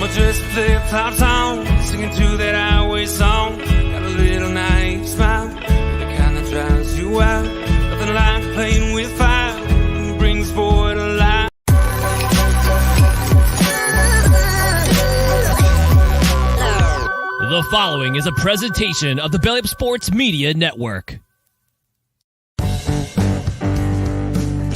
I'ma just play a pop song, singing to that highway song. Got a little naive smile, the kind that drives you out. Nothing like playing with fire, brings boy to life. The following is a presentation of the Belly Up Sports Media Network.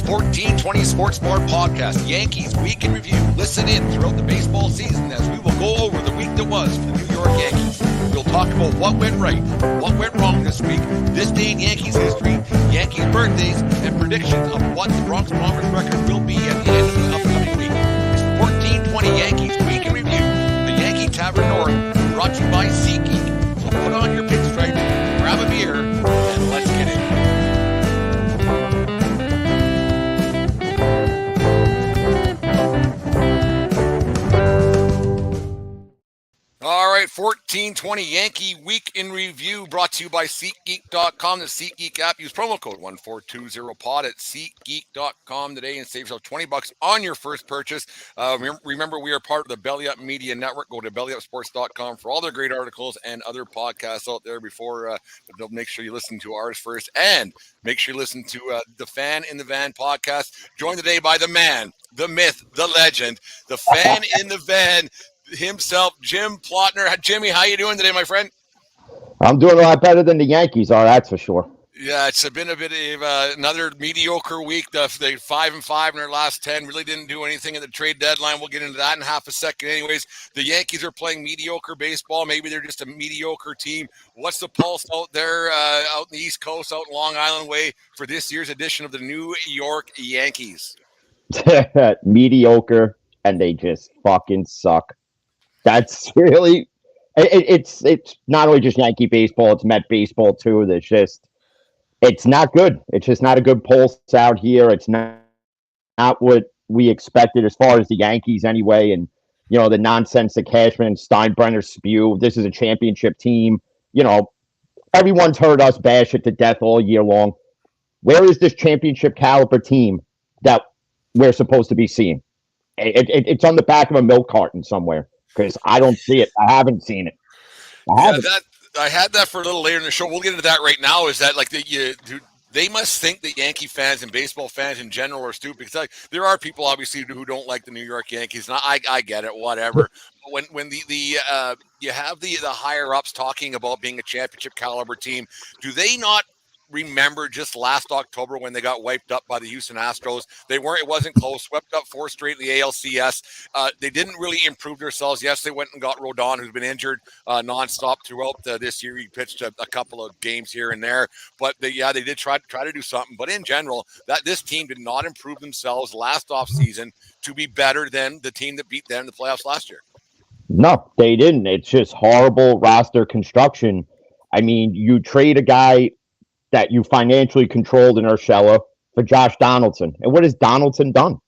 1420 Sports Bar Podcast, Yankees Week in Review. Listen in throughout the baseball season as we will go over the week that was for the New York Yankees. We'll talk about what went right, what went wrong this week, this day in Yankees history, Yankees birthdays, and predictions of what the Bronx Bombers record will be at the end of the upcoming week. It's 1420 Yankees Week in Review, the Yankee Tavern North, brought to you by SeatGeek. So put on your pinstripes, grab a beer, and let's get it. All right, 1420 Yankee Week in Review brought to you by SeatGeek.com, the SeatGeek app. Use promo code 1420pod at SeatGeek.com today and save yourself $20 on your first purchase. Remember, we are part of the Belly Up Media Network. Go to bellyupsports.com for all their great articles and other podcasts out there before. Make sure you listen to ours first, and make sure you listen to the Fan in the Van podcast. Joined today by the man, the myth, the legend, the fan in the van himself, Jim Plotner. Jimmy, how you doing today, my friend? I'm doing a lot better than the Yankees are, that's for sure. Yeah, it's been a bit of another mediocre week. They 5-5 in their last 10. Really didn't do anything at the trade deadline. We'll get into that in half a second. Anyways, the Yankees are playing mediocre baseball. Maybe they're just a mediocre team. What's the pulse out there out in the East Coast, out in Long Island way for this year's edition of the New York Yankees? Mediocre, and they just fucking suck. That's really it's not only just Yankee baseball, it's Met baseball too. It's not good. It's just not a good pulse out here. It's not what we expected as far as the Yankees anyway. And the nonsense that Cashman and Steinbrenner spew. This is a championship team. Everyone's heard us bash it to death all year long. Where is this championship caliber team that we're supposed to be seeing? It's on the back of a milk carton somewhere. Because I don't see it. I haven't seen it. I had that for a little later in the show. We'll get into that right now. Is that like they must think that Yankee fans and baseball fans in general are stupid? Because there are people obviously who don't like the New York Yankees, and I get it, whatever. But when you have the higher ups talking about being a championship caliber team, do they not remember just last October when they got wiped up by the Houston Astros? It wasn't close, swept up 4 straight in the ALCS. They didn't really improve themselves. Yes, they went and got Rodon, who's been injured nonstop throughout this year. He pitched a couple of games here and there, but they did try to do something. But in general, this team did not improve themselves last offseason to be better than the team that beat them in the playoffs last year. No, they didn't. It's just horrible roster construction. I mean, you trade a guy that you financially controlled in Urshela for Josh Donaldson. And what has Donaldson done?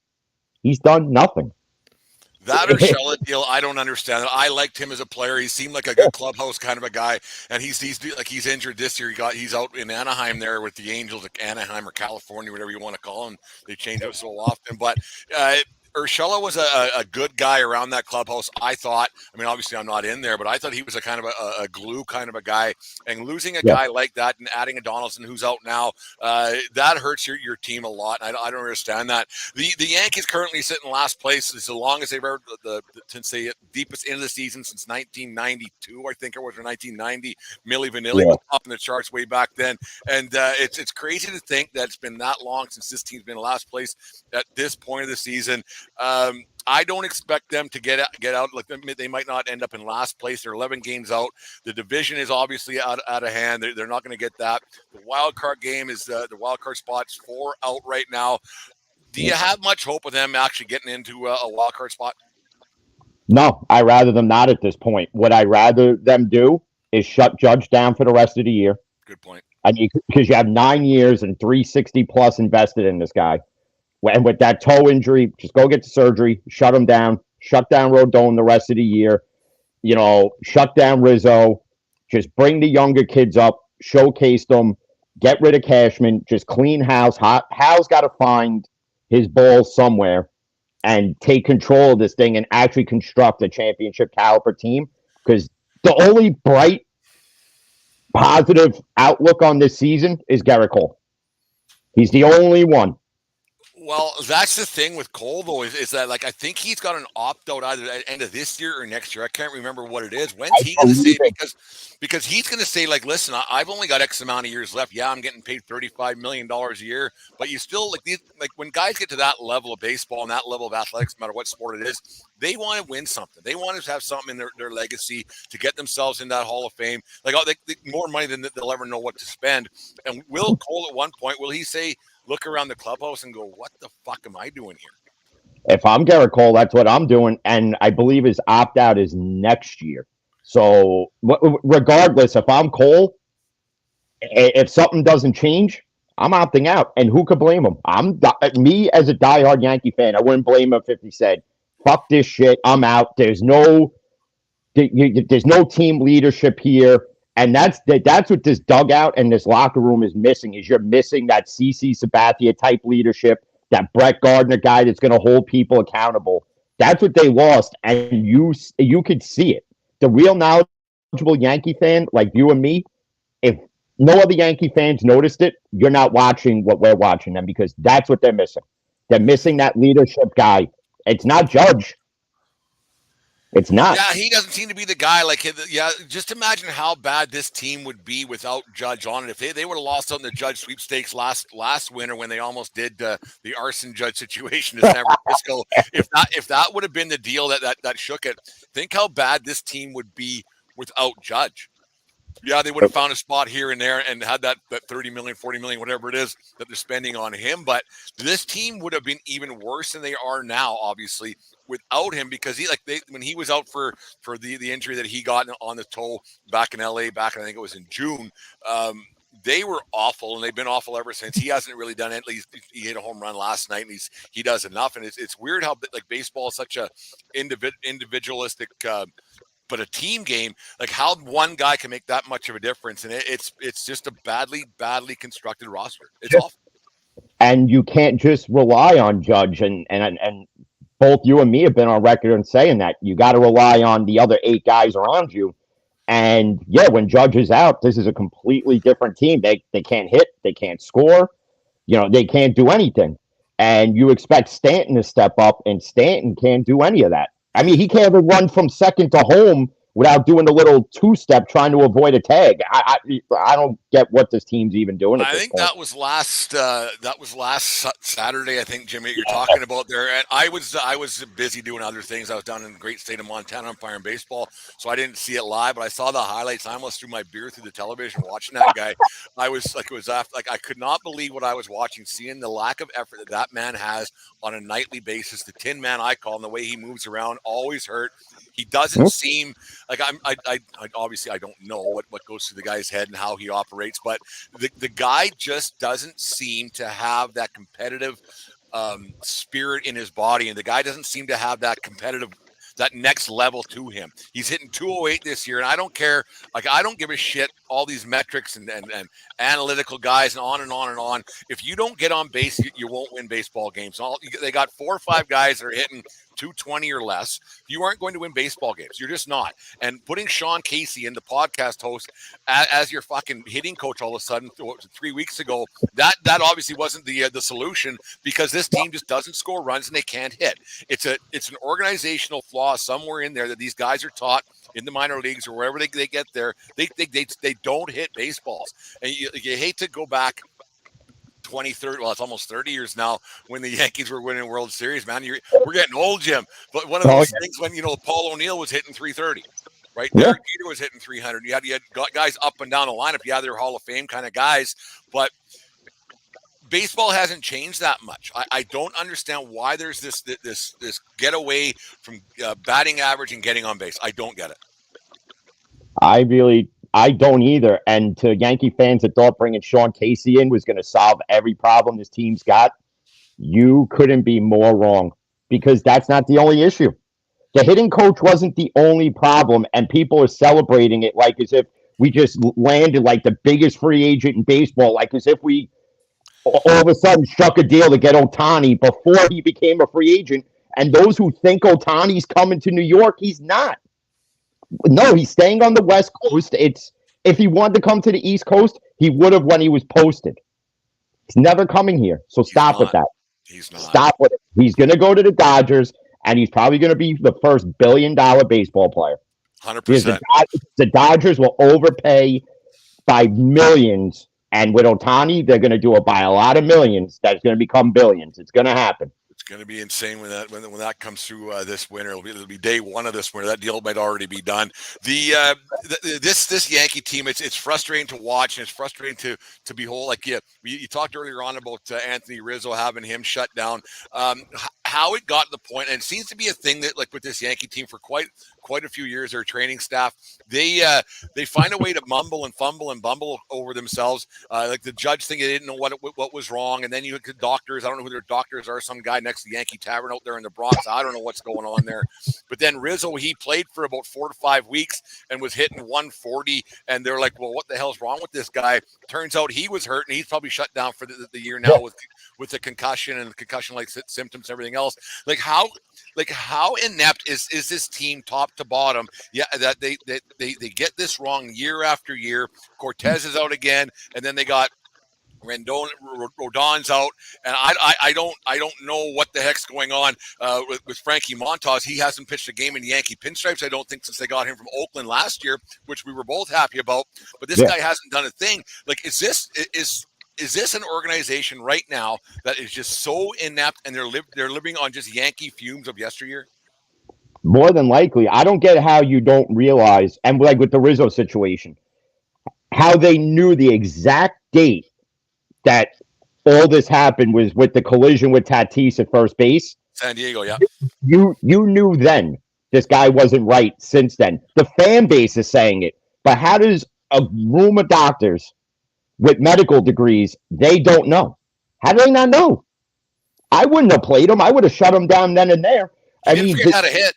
He's done nothing. That Urshela deal, I don't understand it. I liked him as a player. He seemed like a good clubhouse kind of a guy. And he's injured this year. He's out in Anaheim there with the Angels, like Anaheim or California, whatever you want to call him. They change it so often. But Urshela was a good guy around that clubhouse, I thought. I mean, obviously I'm not in there, but I thought he was a kind of a glue kind of a guy. And losing a guy like that and adding a Donaldson who's out now, that hurts your team a lot. I don't understand that. The Yankees currently sit in last place as long as they've ever since the deepest into the season since 1992, I think it was, or 1990. Milli Vanilli was up in the charts way back then. And it's crazy to think that it's been that long since this team's been in last place at this point of the season. I don't expect them to get out. Like they might not end up in last place. They're 11 games out. The division is obviously out of hand. They're not going to get that. The wild card game is the wild card spot's 4 out right now. Do you have much hope of them actually getting into a wild card spot? No, I'd rather them not at this point. What I'd rather them do is shut Judge down for the rest of the year. Good point. I mean, because you have 9 years and 360 plus invested in this guy. And with that toe injury, just go get the surgery, shut him down, shut down Rodon the rest of the year, shut down Rizzo, just bring the younger kids up, showcase them, get rid of Cashman, just clean house. Hal's got to find his ball somewhere and take control of this thing and actually construct a championship caliber team. Because the only bright, positive outlook on this season is Garrett Cole. He's the only one. Well, that's the thing with Cole, though, is that, like, I think he's got an opt-out either at the end of this year or next year. I can't remember what it is. When's he going to say? Because he's going to say, like, listen, I've only got X amount of years left. Yeah, I'm getting paid $35 million a year, but you still, like when guys get to that level of baseball and that level of athletics, no matter what sport it is, they want to win something. They want to have something in their legacy to get themselves in that Hall of Fame. Like, more money than they'll ever know what to spend. And will Cole at one point, will he say, look around the clubhouse and go, what the fuck am I doing here? If I'm Garrett Cole, that's what I'm doing. And I believe his opt-out is next year. So regardless, if I'm Cole, if something doesn't change, I'm opting out. And who could blame him? Me as a diehard Yankee fan, I wouldn't blame him if he said, fuck this shit, I'm out. There's no team leadership here. And that's what this dugout and this locker room is missing. Is you're missing that CC Sabathia type leadership, that Brett Gardner guy that's going to hold people accountable. That's what they lost, and you could see it. The real knowledgeable Yankee fan, like you and me, if no other Yankee fans noticed it, you're not watching what we're watching them, because that's what they're missing. They're missing that leadership guy. It's not Judge. It's not. Yeah, he doesn't seem to be the guy. Like, yeah, just imagine how bad this team would be without Judge on it. If they would have lost on the Judge sweepstakes last winter when they almost did the arson Judge situation in San Francisco, if that would have been the deal that shook it, think how bad this team would be without Judge. Yeah, they would have found a spot here and there and had that 30 million, 40 million, whatever it is that they're spending on him. But this team would have been even worse than they are now, obviously, without him, because when he was out for the injury that he got on the toe back in LA, I think it was in June, they were awful, and they've been awful ever since. He hasn't really done it. At least he hit a home run last night, and he does enough. And it's weird how, like, baseball is such a individualistic but a team game, like how one guy can make that much of a difference. And it's just a badly constructed roster. It's awful. And you can't just rely on Judge. And both you and me have been on record in saying that you got to rely on the other 8 guys around you. And yeah, when Judge is out, this is a completely different team. They can't hit, they can't score, they can't do anything. And you expect Stanton to step up, and Stanton can't do any of that. I mean, he can't even run from second to home without doing a little 2-step trying to avoid a tag. I don't get what this team's even doing. I think that was last Saturday. I think, Jimmy, you're talking about there. And I was busy doing other things. I was down in the great state of Montana umpiring baseball, so I didn't see it live. But I saw the highlights. I almost threw my beer through the television watching that guy. I was like, I could not believe what I was watching, seeing the lack of effort that man has on a nightly basis. The Tin Man I call him, the way he moves around, always hurt. He doesn't seem like I obviously I don't know what goes through the guy's head and how he operates, but the guy just doesn't seem to have that competitive spirit in his body, and the guy doesn't seem to have that next level to him. He's hitting 208 this year, and I don't care. Like, I don't give a shit, all these metrics and analytical guys and on and on and on. If you don't get on base, you won't win baseball games. They got 4 or 5 guys that are hitting 220 or less. You aren't going to win baseball games. You're just not. And putting Sean Casey in the podcast host as your fucking hitting coach all of a sudden 3 weeks ago, that obviously wasn't the solution, because this team just doesn't score runs and they can't hit. It's an organizational flaw somewhere in there that these guys are taught in the minor leagues or wherever they get there. They don't hit baseballs. And you hate to go back 20, 30, well, it's almost 30 years now when the Yankees were winning World Series, man. We're getting old, Jim. But one of those things when, Paul O'Neill was hitting 330, right? Yeah. Derek Jeter was hitting 300. You had guys up and down the lineup. Yeah, they're Hall of Fame kind of guys, but baseball hasn't changed that much. I don't understand why there's this get away from batting average and getting on base. I don't get it. I don't either. And to Yankee fans that thought bringing Sean Casey in was going to solve every problem this team's got, you couldn't be more wrong, because that's not the only issue. The hitting coach wasn't the only problem, and people are celebrating it like as if we just landed like the biggest free agent in baseball, like as if we all of a sudden struck a deal to get Ohtani before he became a free agent, And those who think Otani's coming to New York, he's not. No, he's staying on the West Coast. It's if he wanted to come to the East Coast, he would have when he was posted. He's never coming here. So stop with that. He's not. Stop with it. He's going to go to the Dodgers, and he's probably going to be the first billion-dollar baseball player. 100%. The Dodgers will overpay by millions, and with Otani, they're going to do it by a lot of millions. That's going to become billions. It's going to happen. It's going to be insane when that comes through this winter. It'll be day one of this winter. That deal might already be done. This Yankee team, it's frustrating to watch, and it's frustrating to behold. Like you talked earlier on about Anthony Rizzo having him shut down. How it got to the point, and it seems to be a thing that like with this Yankee team for quite a few years, their training staff they find a way to mumble and fumble and bumble over themselves. Like the judge thing, they didn't know what was wrong, and then you look at doctors. I don't know who their doctors are. Some guy next to the Yankee Tavern out there in the Bronx. I don't know what's going on there. But then Rizzo, he played for about 4 to 5 weeks and was hitting 140, and they're like, well, what the hell's wrong with this guy? Turns out he was hurt, and he's probably shut down for the year now with the concussion and concussion-like symptoms and everything else. Like how inept is this team top to bottom? Yeah, that they get this wrong year after year. Cortez is out again, and then they got Rodon's out, and I don't know what the heck's going on with Frankie Montas. He hasn't pitched a game in Yankee pinstripes, I don't think, since they got him from Oakland last year, which we were both happy about. But this guy hasn't done a thing. Like, is this an organization right now that is just so inept, and they're living on just Yankee fumes of yesteryear? More than likely. I don't get how you don't realize, and like with the Rizzo situation, how they knew the exact date that all this happened was with the collision with Tatis at first base. San Diego, yeah. You knew then this guy wasn't right since then. The fan base is saying it. But how does a room of doctors with medical degrees, they don't know? How do they not know? I wouldn't have played him. I would have shut him down then and there. I mean, how to hit.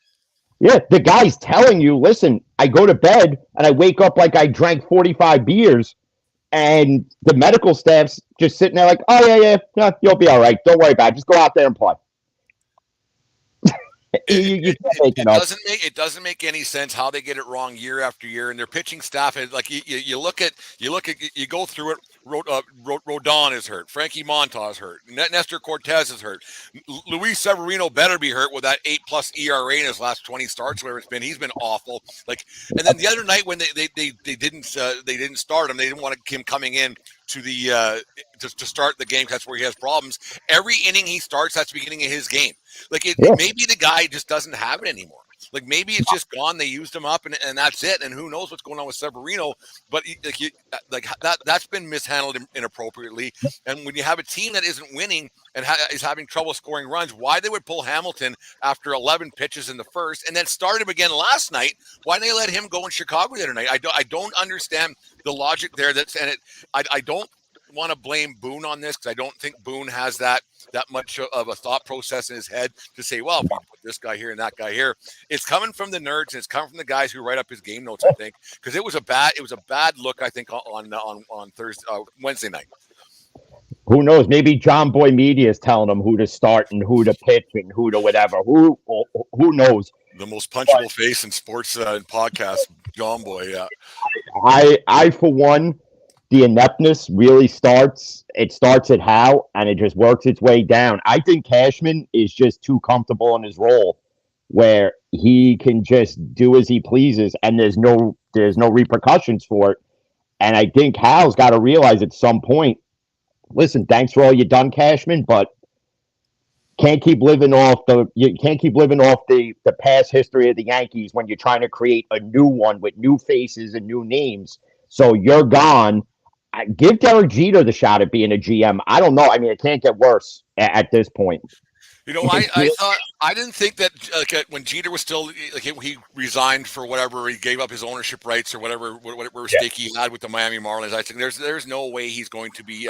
Yeah, the guy's telling you, listen, I go to bed and I wake up like I drank 45 beers. And the medical staff's just sitting there like, oh, yeah, you'll be all right. Don't worry about it. Just go out there and play. It doesn't make any sense how they get it wrong year after year, and their pitching staff is like you go through it. Rodon is hurt. Frankie Montas hurt. Nestor Cortez is hurt. Luis Severino better be hurt with that 8+ ERA in his last 20 starts, whatever it's been. He's been awful. Like, and then the other night when they didn't start him, they didn't want him coming in to the to start the game. That's where he has problems. Every inning he starts, that's the beginning of his game. Like maybe the guy just doesn't have it anymore. Like maybe it's just gone. They used him up, and that's it. And who knows what's going on with Severino? But that's been mishandled inappropriately. And when you have a team that isn't winning and is having trouble scoring runs, why they would pull Hamilton after 11 pitches in the first, and then start him again last night? Why didn't they let him go in Chicago the other night? I don't understand the logic there. I don't want to blame Boone on this, because I don't think Boone has that much of a thought process in his head to say, well, if we put this guy here and that guy here. It's coming from the nerds, and it's coming from the guys who write up his game notes, I think, because it was a bad look, I think, on Thursday, Wednesday night. Who knows? Maybe John Boy Media is telling them who to start and who to pitch and who to whatever. Who knows? The most punchable face in sports and podcasts, John Boy. Yeah. I for one, the ineptness really starts. It starts at Howe, and it just works its way down. I think Cashman is just too comfortable in his role, where he can just do as he pleases, and there's no repercussions for it. And I think Howe's got to realize at some point, listen, thanks for all you done, Cashman, but you can't keep living off the past history of the Yankees when you're trying to create a new one with new faces and new names. So you're gone. Give Derek Jeter the shot at being a GM. I don't know. I mean, it can't get worse at this point. You know, I didn't think that when Jeter was still he resigned for whatever, he gave up his ownership rights or whatever stake he had with the Miami Marlins. I think there's no way he's going to be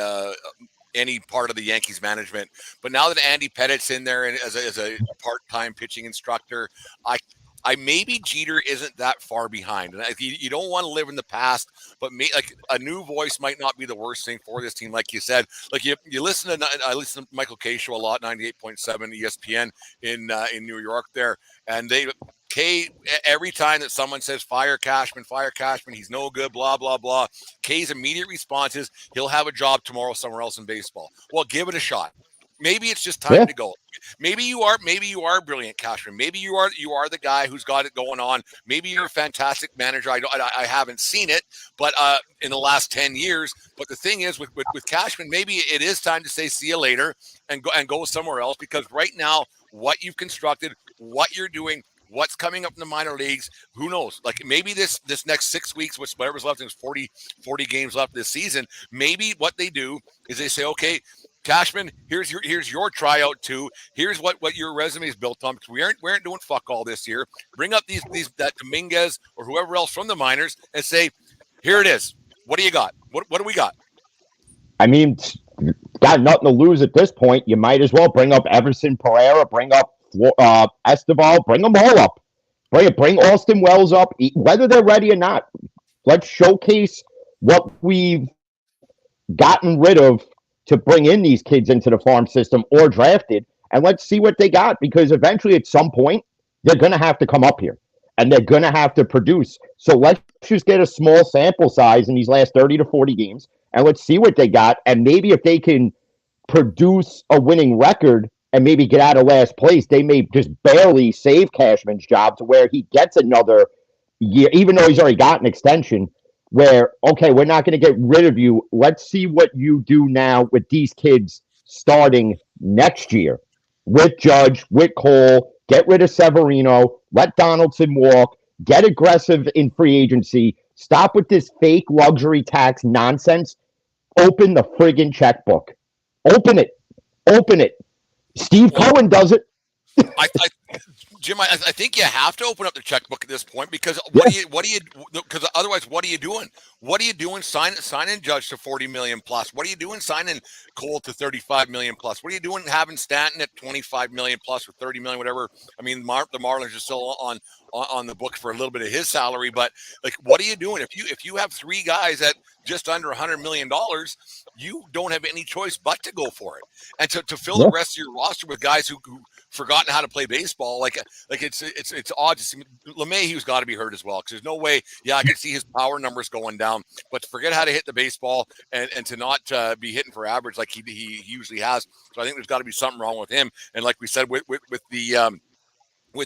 any part of the Yankees management. But now that Andy Pettit's in there and as a part-time pitching instructor, maybe Jeter isn't that far behind, and you don't want to live in the past, but like a new voice might not be the worst thing for this team. Like you said, like you listen to I listen to Michael Kay show a lot, 98.7 ESPN in New York there, and Kay, every time that someone says fire Cashman, he's no good, blah blah blah. Kay's immediate response is he'll have a job tomorrow somewhere else in baseball. Well, give it a shot. Maybe it's just time to go. Maybe you are brilliant, Cashman. Maybe you are the guy who's got it going on. Maybe you're a fantastic manager. I haven't seen it, but in the last 10 years. But the thing is, with Cashman, maybe it is time to say see you later and go somewhere else, because right now what you've constructed, what you're doing, what's coming up in the minor leagues, who knows? Like maybe this next 6 weeks, whatever's left, there's 40 games left this season. Maybe what they do is they say, okay, Cashman, here's your tryout too. Here's what your resume is built on, because we aren't doing fuck all this year. Bring up that Dominguez or whoever else from the minors and say, here it is. What do you got? What do we got? I mean, got nothing to lose at this point. You might as well bring up Everson Pereira, bring up Esteval, bring them all up. Bring Austin Wells up, whether they're ready or not. Let's showcase what we've gotten rid of to bring in these kids into the farm system or drafted, and let's see what they got, because eventually at some point they're going to have to come up here and they're going to have to produce. So let's just get a small sample size in these last 30 to 40 games and let's see what they got. And maybe if they can produce a winning record and maybe get out of last place, they may just barely save Cashman's job to where he gets another year, even though he's already got an extension, where, okay, we're not going to get rid of you. Let's see what you do now with these kids starting next year with Judge, with Cole. Get rid of Severino. Let Donaldson walk. Get aggressive in free agency. Stop with this fake luxury tax nonsense. Open the friggin' checkbook. Open it. Open it. Steve Cohen does it. Jim, I think you have to open up the checkbook at this point, because because otherwise, what are you doing? What are you doing signing Judge to $40 million plus? What are you doing signing Cole to $35 million plus? What are you doing having Stanton at $25 million plus or $30 million, whatever? I mean, the Marlins are still on the books for a little bit of his salary, but like, what are you doing? If you have three guys at just under $100 million, you don't have any choice but to go for it. And to fill the rest of your roster with guys who forgotten how to play baseball, like it's odd to see. LeMahieu's got to be hurt as well, because there's no way. Yeah, I can see his power numbers going down, but to forget how to hit the baseball and to not be hitting for average like he usually has. So I think there's got to be something wrong with him. And like we said, with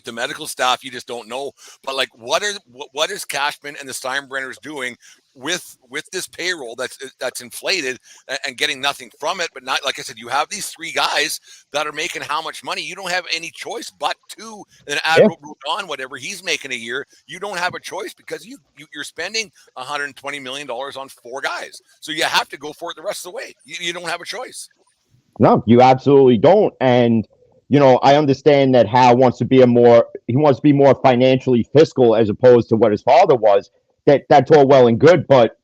the medical staff, you just don't know. But like, what is Cashman and the Steinbrenners doing with this payroll that's inflated and getting nothing from it? But not, like I said, you have these three guys that are making how much money? You don't have any choice but to then add Rodon, whatever he's making a year. You don't have a choice, because you're spending $120 million on four guys. So you have to go for it the rest of the way. You don't have a choice. No, you absolutely don't. And you know, I understand that Hal wants to be more financially fiscal as opposed to what his father was. That's all well and good, but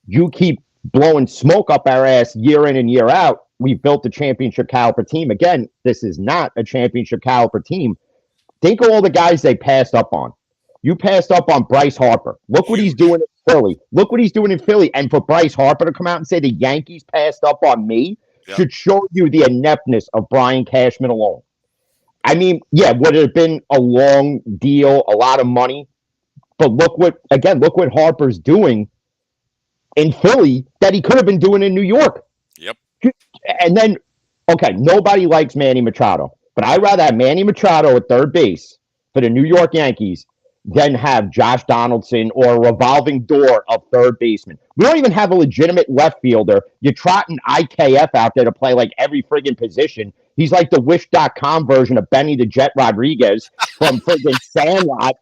you keep blowing smoke up our ass year in and year out. We've built a championship caliber team. Again, this is not a championship caliber team. Think of all the guys they passed up on. You passed up on Bryce Harper. Look what he's doing in Philly. Look what he's doing in Philly. And for Bryce Harper to come out and say the Yankees passed up on me, should show you the ineptness of Brian Cashman alone. I mean, yeah, would it have been a long deal, a lot of money? But look what Harper's doing in Philly that he could have been doing in New York. Yep. And then, okay, nobody likes Manny Machado, but I'd rather have Manny Machado at third base for the New York Yankees than have Josh Donaldson or a revolving door of third baseman. We don't even have a legitimate left fielder. You're trotting IKF out there to play like every friggin' position. He's like the Wish.com version of Benny the Jet Rodriguez from friggin' Sandlot.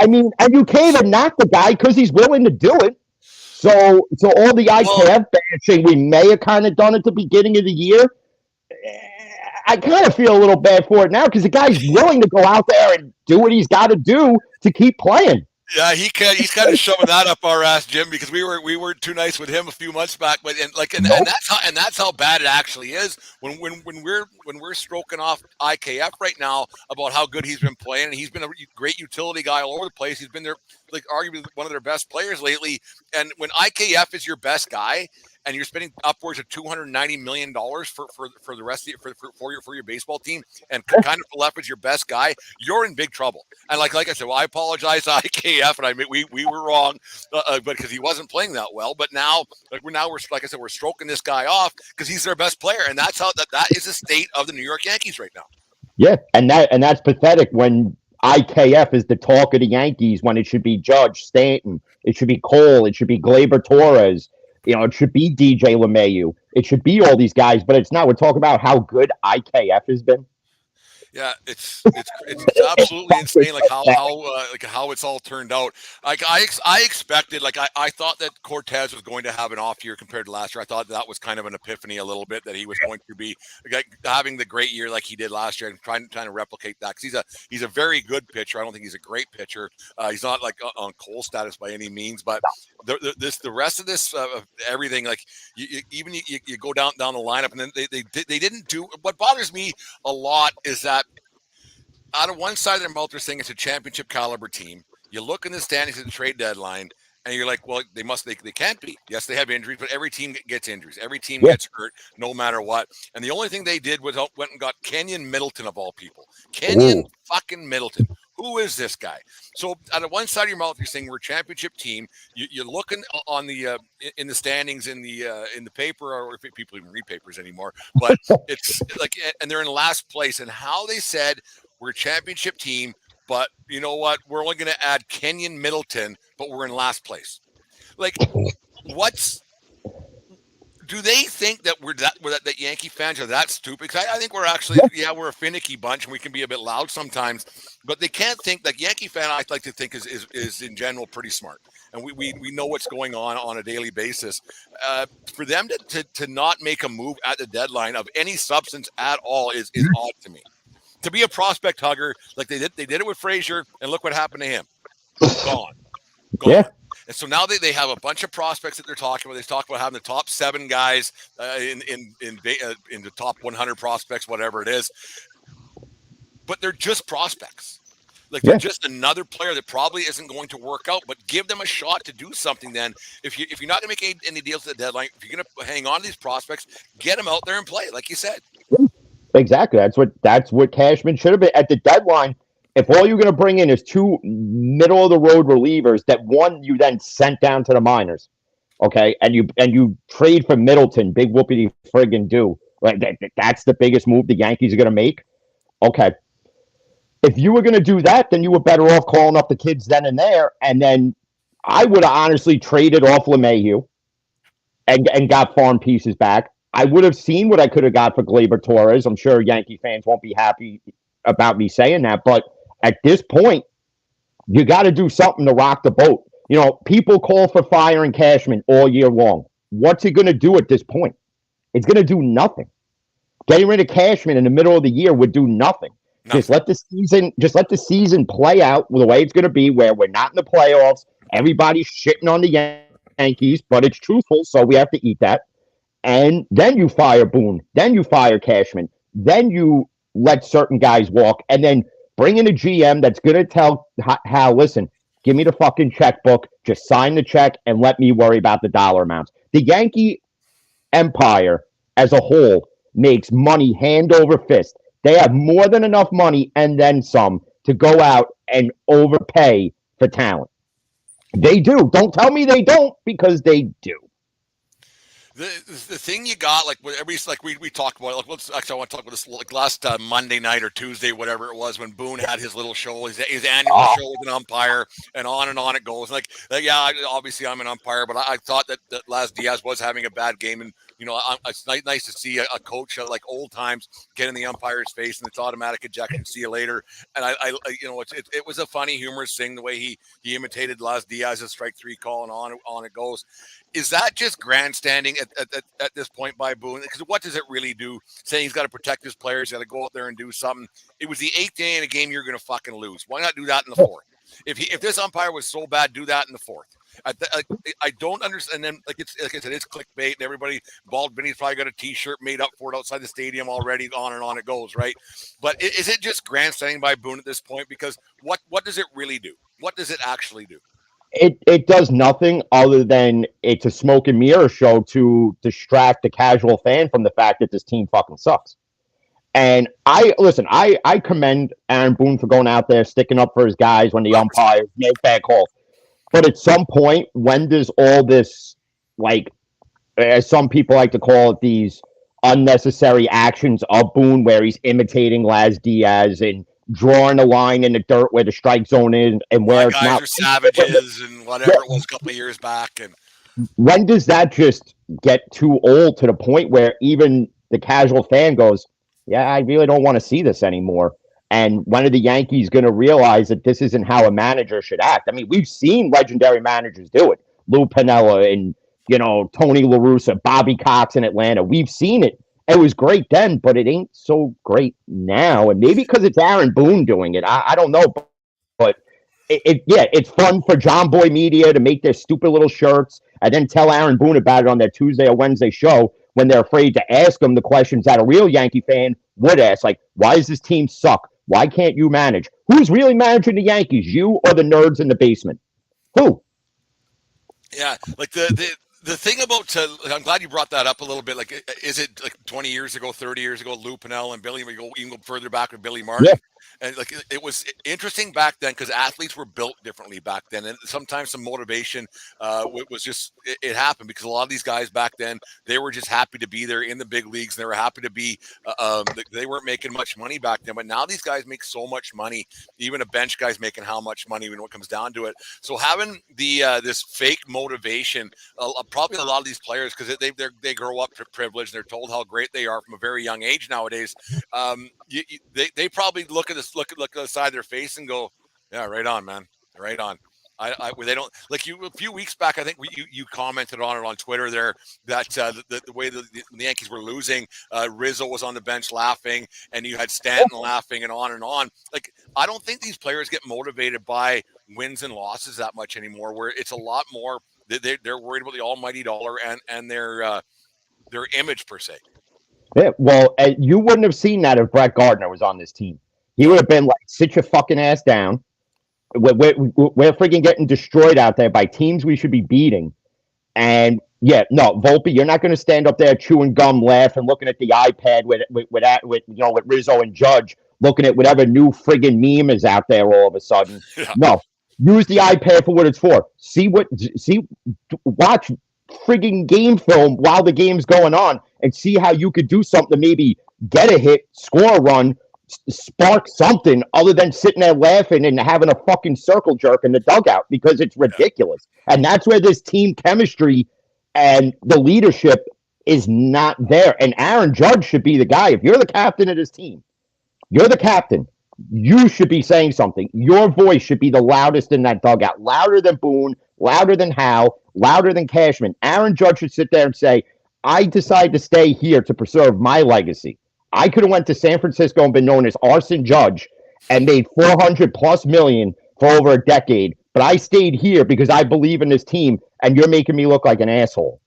I mean, and you can't even knock the guy because he's willing to do it. So all the IKF bashing we may have kind of done at the beginning of the year, I kind of feel a little bad for it now, because the guy's willing to go out there and do what he's got to do to keep playing. Yeah, he's kind of shoving that up our ass, Jim, because we weren't too nice with him a few months back. But Nope. and that's how bad it actually is when we're stroking off IKF right now about how good he's been playing, and he's been a great utility guy all over the place. He's been their like arguably one of their best players lately. And when IKF is your best guy, and you're spending upwards of $290 million for the rest of for your baseball team, and kind of left as your best guy, you're in big trouble. And like I said, well, I apologize to IKF, and I mean we were wrong, but because he wasn't playing that well. But now we're like I said, we're stroking this guy off because he's their best player, and that's how that is the state of the New York Yankees right now. Yeah, and that's pathetic when IKF is the talk of the Yankees when it should be Judge, Stanton, it should be Cole, it should be Gleyber Torres, it should be DJ LeMahieu, it should be all these guys, but it's not. We're talking about how good IKF has been. Yeah, it's absolutely insane, like how it's all turned out. Like I expected, like I thought that Cortez was going to have an off year compared to last year. I thought that was kind of an epiphany a little bit that he was going to be like, having the great year like he did last year and trying to replicate that because he's a very good pitcher. I don't think he's a great pitcher. He's not like on Cole status by any means, but the rest of this everything like you go down the lineup and then they didn't do. What bothers me a lot is that out of one side of their mouth, they're saying it's a championship caliber team. You look in the standings at the trade deadline, and you're like, well, they can't be. Yes, they have injuries, but every team gets injuries. Every team gets hurt, no matter what. And the only thing they did was went and got Kenyon Middleton of all people. Kenyon fucking Middleton. Who is this guy? So out of one side of your mouth, you're saying we're a championship team. You're looking on the in the standings in the paper, or if people even read papers anymore. But it's like, and they're in last place. And how they said we're a championship team, but you know what? We're only going to add Kenyon Middleton, but we're in last place. Like, do they think that that Yankee fans are that stupid? Because I think we're actually, we're a finicky bunch and we can be a bit loud sometimes, but they can't think that Yankee fan, I like to think is in general pretty smart. And we know what's going on a daily basis. For them to not make a move at the deadline of any substance at all is odd to me. To be a prospect hugger like they did it with Frazier, and look what happened to him. Gone. Yeah. And so now they have a bunch of prospects that they're talking about. They talk about having the top 7 guys in the top 100 prospects, whatever it is. But they're just prospects. Like they're just another player that probably isn't going to work out. But give them a shot to do something. Then, if you're not going to make any deals at the deadline, if you're going to hang on to these prospects, get them out there and play, like you said. Exactly. That's what Cashman should have been at the deadline. If all you're going to bring in is 2 middle of the road relievers, that one you then sent down to the minors, okay, and you trade for Middleton, big whoopity friggin' do. Right? That's the biggest move the Yankees are going to make. Okay, if you were going to do that, then you were better off calling up the kids then and there, and then I would have honestly traded off LeMahieu and got farm pieces back. I would have seen what I could have got for Gleyber Torres. I'm sure Yankee fans won't be happy about me saying that, but at this point, you got to do something to rock the boat. People call for firing Cashman all year long. What's he going to do at this point? It's going to do nothing. Getting rid of Cashman in the middle of the year would do nothing. Just let the season play out the way it's going to be, where we're not in the playoffs. Everybody's shitting on the Yankees, but it's truthful, so we have to eat that. And then you fire Boone. Then you fire Cashman. Then you let certain guys walk. And then bring in a GM that's going to tell Hal, listen, give me the fucking checkbook. Just sign the check and let me worry about the dollar amounts. The Yankee empire as a whole makes money hand over fist. They have more than enough money and then some to go out and overpay for talent. They do. Don't tell me they don't, because they do. The thing you got, like we talked about, like I want to talk about this like last Monday night or Tuesday, whatever it was, when Boone had his little show, his annual show with an umpire, and on it goes. Like yeah, obviously I'm an umpire, but I thought that Las Diaz was having a bad game, and it's nice to see a coach like old times get in the umpire's face, and it's automatic ejection. See you later. And it was a funny, humorous thing the way he imitated Las Diaz's strike 3 call, and on it goes. is that just grandstanding at this point by Boone? Because what does it really do? Saying he's got to protect his players, got to go out there and do something. It was the 8th inning in a game you're going to fucking lose. Why not do that in the 4th? If this umpire was so bad, do that in the 4th. I don't understand. And then like I said, it's clickbait, and everybody, Bald Vinny's probably got a T-shirt made up for it outside the stadium already. On and on it goes, right? But is it just grandstanding by Boone at this point? Because what does it really do? What does it actually do? It does nothing other than it's a smoke and mirror show to distract the casual fan from the fact that this team fucking sucks. And I commend Aaron Boone for going out there, sticking up for his guys when the umpires make bad calls. But at some point, when does all this, like, as some people like to call it, these unnecessary actions of Boone, where he's imitating Laz Diaz and drawing a line in the dirt where the strike zone is and where it's guys not are savages and whatever it was a couple of years back. And when does that just get too old to the point where even the casual fan goes, yeah, I really don't want to see this anymore? And when are the Yankees going to realize that this isn't how a manager should act? I mean, we've seen legendary managers do it. Lou Piniella and, Tony La Russa, Bobby Cox in Atlanta. We've seen it. It was great then, but it ain't so great now. And maybe because it's Aaron Boone doing it. I don't know. But it's fun for John Boy Media to make their stupid little shirts and then tell Aaron Boone about it on their Tuesday or Wednesday show when they're afraid to ask him the questions that a real Yankee fan would ask. Like, why does this team suck? Why can't you manage? Who's really managing the Yankees, you or the nerds in the basement? Who? Yeah, like the thing about, I'm glad you brought that up a little bit. Like, is it like 20 years ago, 30 years ago, Lou Piniella and Billy, we go even go further back with Billy Martin? Yeah. And like it was interesting back then because athletes were built differently back then, and sometimes some motivation was just it happened because a lot of these guys back then, they were just happy to be there in the big leagues. And they were happy to be. They weren't making much money back then, but now these guys make so much money. Even a bench guy's making how much money when it comes down to it. So having the this fake motivation, probably a lot of these players, because they grow up privileged, they're told how great they are from a very young age nowadays. They probably look at the side of their face and go, yeah, right on, man, right on. They don't like you. A few weeks back, I think you commented on it on Twitter there that the way the Yankees were losing, Rizzo was on the bench laughing, and you had Stanton laughing, and on and on. Like, I don't think these players get motivated by wins and losses that much anymore. Where it's a lot more they're worried about the almighty dollar and their image per se. Yeah, well, you wouldn't have seen that if Brett Gardner was on this team. He would have been like, sit your fucking ass down. We're freaking getting destroyed out there by teams we should be beating. And yeah, no, Volpe, you're not going to stand up there chewing gum, laughing, looking at the iPad with Rizzo and Judge, looking at whatever new friggin' meme is out there all of a sudden. Yeah. No, use the iPad for what it's for. Watch friggin' game film while the game's going on and see how you could do something, maybe get a hit, score a run, spark something other than sitting there laughing and having a fucking circle jerk in the dugout, because it's ridiculous. And that's where this team chemistry and the leadership is not there. And Aaron Judge should be the guy. If you're the captain of this team, you're the captain. You should be saying something. Your voice should be the loudest in that dugout, louder than Boone, louder than Howe, louder than Cashman. Aaron Judge should sit there and say, I decide to stay here to preserve my legacy. I could have went to San Francisco and been known as Arson Judge and made $400+ million for over a decade, but I stayed here because I believe in this team, and you're making me look like an asshole.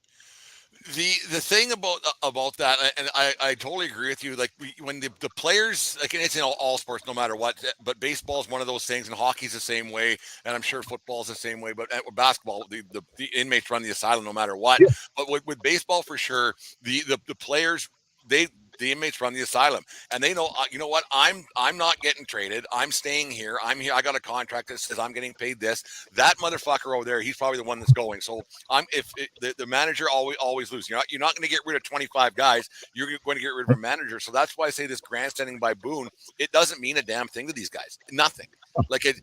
The thing about that, and I totally agree with you. Like when the players, like, and it's in all sports, no matter what. But baseball is one of those things, and hockey's the same way, and I'm sure football is the same way. But basketball, the inmates run the asylum no matter what. Yeah. But with baseball, for sure, the players, the inmates run the asylum, and they know, you know what, I'm not getting traded. I'm staying here. I'm here. I got a contract that says I'm getting paid this. That motherfucker over there, he's probably the one that's going. So the manager always loses. You're not going to get rid of 25 guys. You're going to get rid of a manager. So that's why I say this grandstanding by Boone, it doesn't mean a damn thing to these guys. Nothing. Like you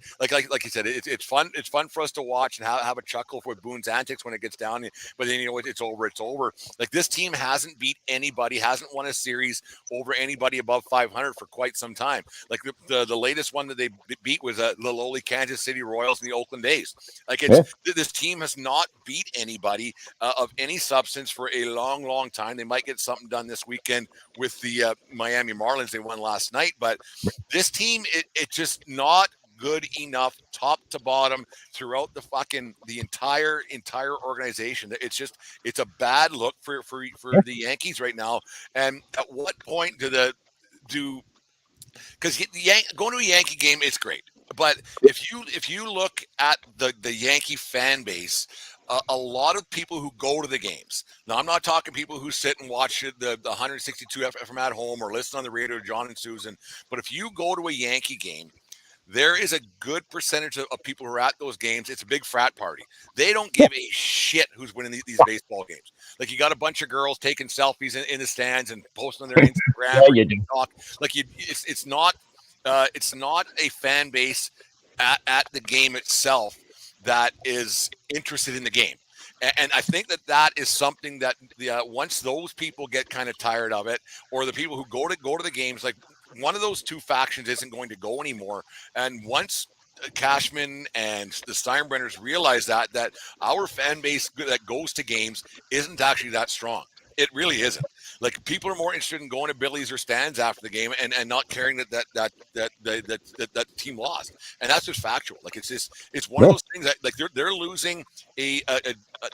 said, it's fun. It's fun for us to watch and have a chuckle with Boone's antics when it gets down. But then it's over. It's over. Like, this team hasn't beat anybody, hasn't won a series series over anybody above 500 for quite some time. Like the latest one that they beat was the lowly Kansas City Royals in the Oakland A's. Like this team has not beat anybody of any substance for a long, long time. They might get something done this weekend with the Miami Marlins. They won last night, but this team, it's just not good enough top to bottom throughout the entire organization. It's a bad look for the Yankees right now. And at what point because going to a Yankee game is great, but if you look at the Yankee fan base, a lot of people who go to the games. Now, I'm not talking people who sit and watch the 162 from at home or listen on the radio, John and Susan. But if you go to a Yankee game, there is a good percentage of people who are at those games. It's a big frat party. They don't give a shit who's winning these baseball games. Like, you got a bunch of girls taking selfies in the stands and posting on their Instagram or TikTok. Like, it's not a fan base at the game itself that is interested in the game. And I think that is something that once those people get kind of tired of it, or the people who go to the games, like, one of those two factions isn't going to go anymore. And once Cashman and the Steinbrenners realize that our fan base that goes to games isn't actually that strong. It really isn't. Like, people are more interested in going to Billy's or Stan's after the game and not caring that team lost. And that's just factual. Like, it's one of those things that, like, they're losing they're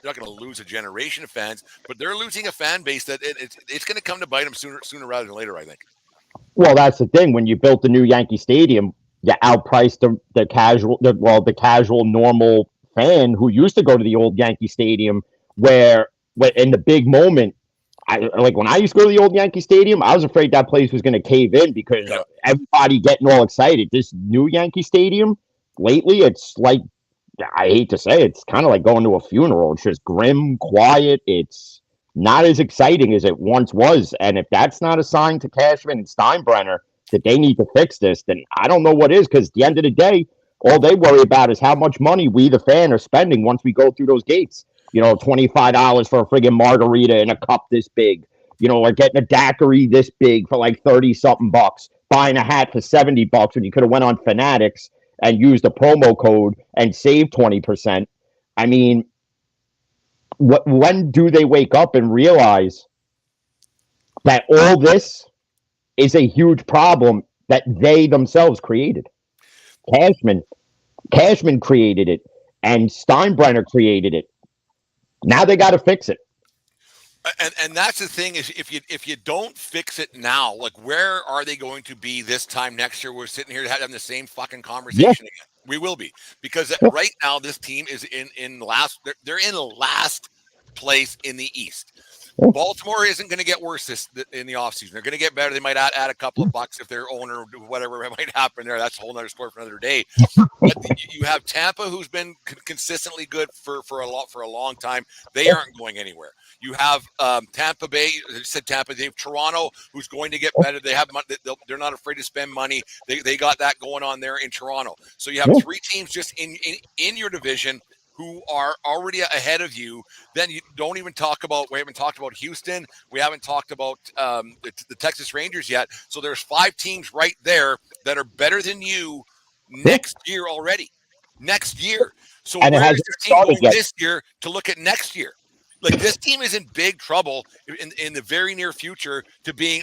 not going to lose a generation of fans, but they're losing a fan base that it's going to come to bite them sooner rather than later, I think. Well, that's the thing. When you built the new Yankee Stadium, you outpriced the casual, normal fan who used to go to the old Yankee Stadium, where in the big moment, when I used to go to the old Yankee Stadium, I was afraid that place was going to cave in because everybody getting all excited. This new Yankee Stadium, lately, it's like, I hate to say it, it's kind of like going to a funeral. It's just grim, quiet. It's not as exciting as it once was. And if that's not a sign to Cashman and Steinbrenner that they need to fix this, then I don't know what is, because at the end of the day, all they worry about is how much money we, the fan, are spending once we go through those gates. $25 for a friggin' margarita in a cup this big, or getting a daiquiri this big for like 30-something bucks, buying a hat for $70 when you could have went on Fanatics and used a promo code and saved 20%. I mean, when do they wake up and realize that all this is a huge problem that they themselves created? Cashman created it, and Steinbrenner created it. Now they got to fix it. And that's the thing, is if you don't fix it now, like, where are they going to be this time next year? We're sitting here having the same fucking conversation again. We will be, because right now this team is in last. They're in last place in the East. Baltimore isn't going to get worse in the offseason. They're going to get better. They might add a couple of bucks if their owner, whatever might happen there. That's a whole nother story for another day. But you have Tampa, who's been consistently good for a long time. They aren't going anywhere. You have Tampa Bay. I said Tampa. They have Toronto, who's going to get better. They have money. They're not afraid to spend money. They got that going on there in Toronto. So you have three teams just in your division who are already ahead of you. Then you don't even talk about, we haven't talked about Houston. We haven't talked about the Texas Rangers yet. So there's 5 teams right there that are better than you next year already. Next year. So where is your team going this year to look at next year? Like, this team is in big trouble in the very near future to being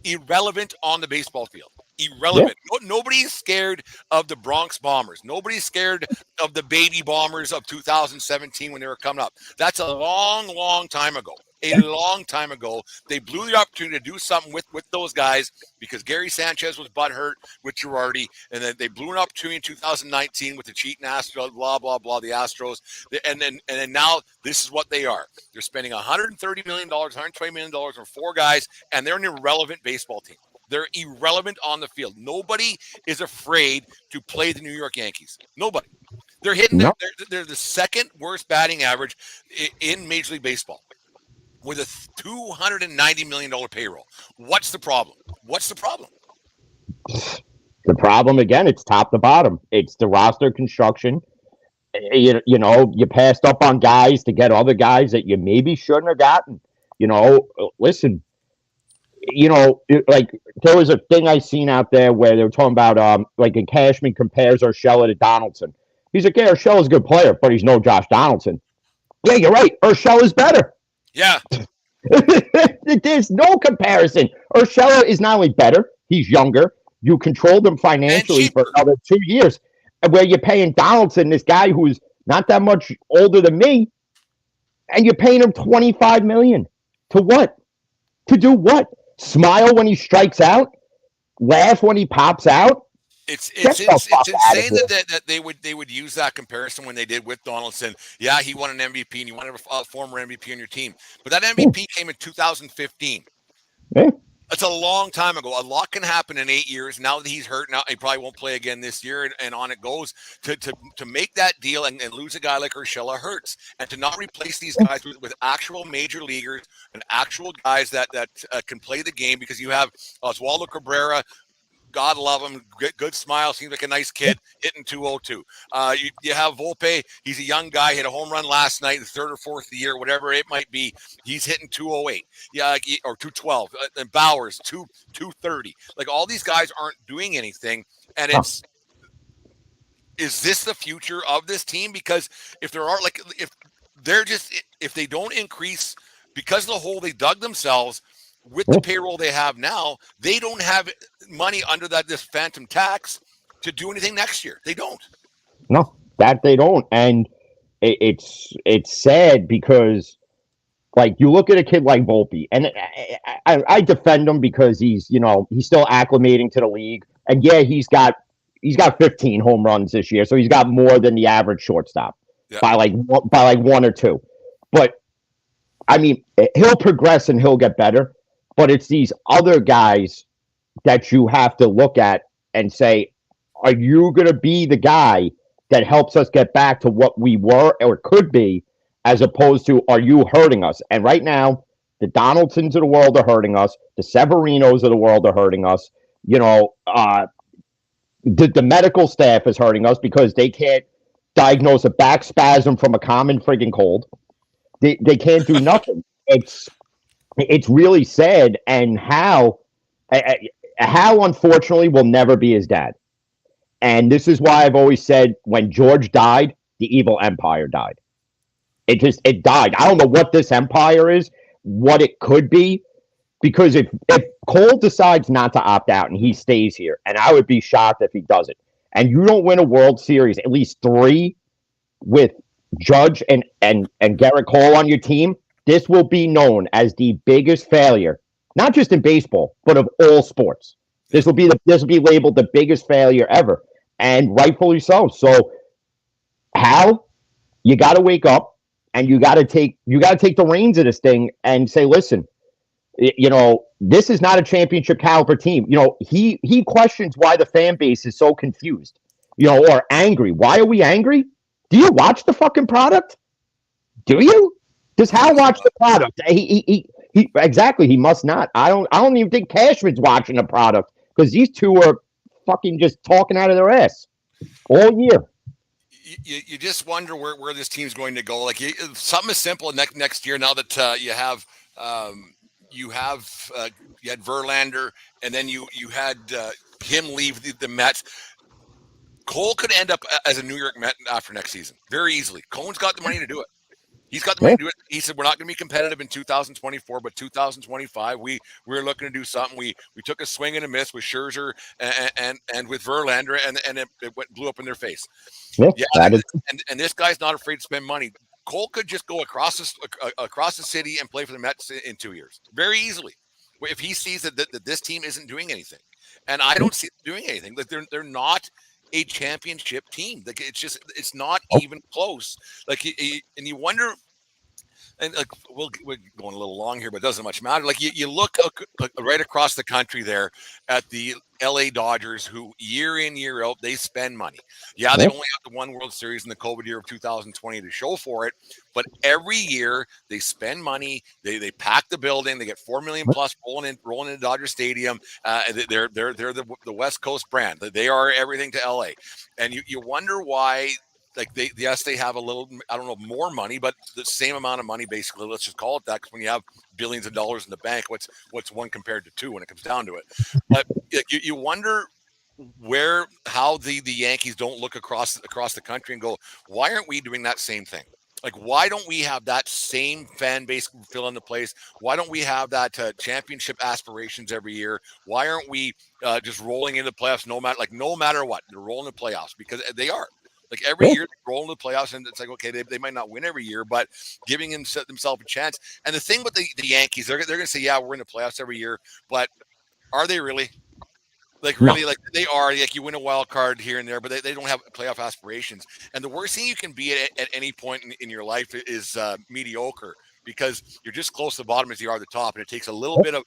irrelevant on the baseball field. Irrelevant. Nobody's scared of the Bronx Bombers. Nobody's scared of the baby Bombers of 2017 when they were coming up. That's a long, long time ago. A long time ago. They blew the opportunity to do something with those guys because Gary Sanchez was butthurt with Girardi, and then they blew an opportunity in 2019 with the cheating Astros, blah, blah, blah, the Astros. And then now this is what they are. They're spending $130 million, $120 million on 4 guys, and they're an irrelevant baseball team. They're irrelevant on the field. Nobody is afraid to play the New York Yankees. Nobody. They're hitting. They're the second worst batting average in Major League Baseball with a $290 million payroll. What's the problem? The problem, again, it's top to bottom. It's the roster construction. You passed up on guys to get other guys that you maybe shouldn't have gotten. Listen, like there was a thing I seen out there where they were talking about like a Cashman compares Urshela to Donaldson. He's like, yeah, Urshela's a good player, but he's no Josh Donaldson. Yeah, you're right. Urshela's better. Yeah. There's no comparison. Urshela is not only better, he's younger. You control them financially for another 2 years, where you're paying Donaldson, this guy who's not that much older than me, and you're paying him $25 million. To what? To do what? Smile when he strikes out? Laugh when he pops out? It's insane that they would use that comparison when they did with Donaldson. Yeah, he won an MVP and you wanted a former MVP on your team, but that MVP came in 2015. Yeah. That's a long time ago. A lot can happen in 8 years. Now that he's hurt, now he probably won't play again this year, and on it goes. To make that deal and lose a guy like Urshela hurts, and to not replace these guys with actual major leaguers and actual guys that can play the game, because you have Oswaldo Cabrera. God love him. Good smile. Seems like a nice kid. Hitting 202. You have Volpe. He's a young guy. Hit a home run last night, the third or fourth of the year, whatever it might be. He's hitting 208. Yeah, or 212. And Bowers 230. Like, all these guys aren't doing anything, and it's. Is this the future of this team? Because if there are if they don't increase because of the hole they dug themselves. With the payroll they have now, they don't have money under this phantom tax to do anything next year. They don't. No, that they don't, and it's sad because, like, you look at a kid like Volpe, and I defend him because he's still acclimating to the league, and yeah, he's got 15 home runs this year, so he's got more than the average shortstop by like one or two, but I mean, he'll progress and he'll get better. But it's these other guys that you have to look at and say, are you going to be the guy that helps us get back to what we were or could be, as opposed to, are you hurting us? And right now, the Donaldsons of the world are hurting us. The Severinos of the world are hurting us. The medical staff is hurting us because they can't diagnose a back spasm from a common friggin' cold. They can't do nothing. It's really sad, and how unfortunately will never be his dad. And this is why I've always said, when George died, the evil empire died. It died. I don't know what this empire is, what it could be, because if Cole decides not to opt out and he stays here, and I would be shocked if he doesn't, and you don't win a World Series, at least 3 with Judge and Garrett Cole on your team, this will be known as the biggest failure, not just in baseball, but of all sports. This will be labeled the biggest failure ever, and rightfully so. So, Hal, you got to wake up, and you got to take the reins of this thing and say, listen, this is not a championship caliber team. He questions why the fan base is so confused, or angry. Why are we angry? Do you watch the fucking product? Do you? Does Hal watch the product? He exactly. He must not. I don't even think Cashman's watching the product, because these two are fucking just talking out of their ass all year. You just wonder where this team's going to go. Like, something as simple next year. Now that you had Verlander, and then you had him leave the Mets. Cole could end up as a New York Met after next season very easily. Cohen's got the money to do it. He's got the money to do it. He said, we're not going to be competitive in 2024, but 2025, we're looking to do something. We took a swing and a miss with Scherzer and with Verlander, and it blew up in their face. And this guy's not afraid to spend money. Cole could just go across the city and play for the Mets in 2 years very easily, if he sees that this team isn't doing anything. And I don't see them doing anything. Like, they're not a championship team. Like, it's not even close. Like, and you wonder, and like, we're going a little long here, but it doesn't much matter. Like, you look right across the country there at the LA Dodgers, who year in, year out, they spend money. Yeah, they only have the one World Series in the COVID year of 2020 to show for it, but every year they spend money. They pack the building. They get 4 million plus rolling into Dodger Stadium. They're the West Coast brand. They are everything to LA, and you wonder why like they have a little, I don't know, more money, but the same amount of money basically. Let's just call it that, because when you have billions of dollars in the bank, what's one compared to two when it comes down to it? But you wonder how the Yankees don't look across the country and go, why aren't we doing that same thing? Like, why don't we have that same fan base fill in the place? Why don't we have that championship aspirations every year? Why aren't we just rolling into the playoffs no matter what? They're rolling the playoffs because they are. Like every year they roll into the playoffs, and it's like, okay, they might not win every year, but giving themselves a chance. And the thing with the Yankees, they're going to say, yeah, we're in the playoffs every year, but are they really? Like really, like they are. Like you win a wild card here and there, but they don't have playoff aspirations. And the worst thing you can be at any point in your life is mediocre, because you're just close to the bottom as you are the top, and it takes a little bit of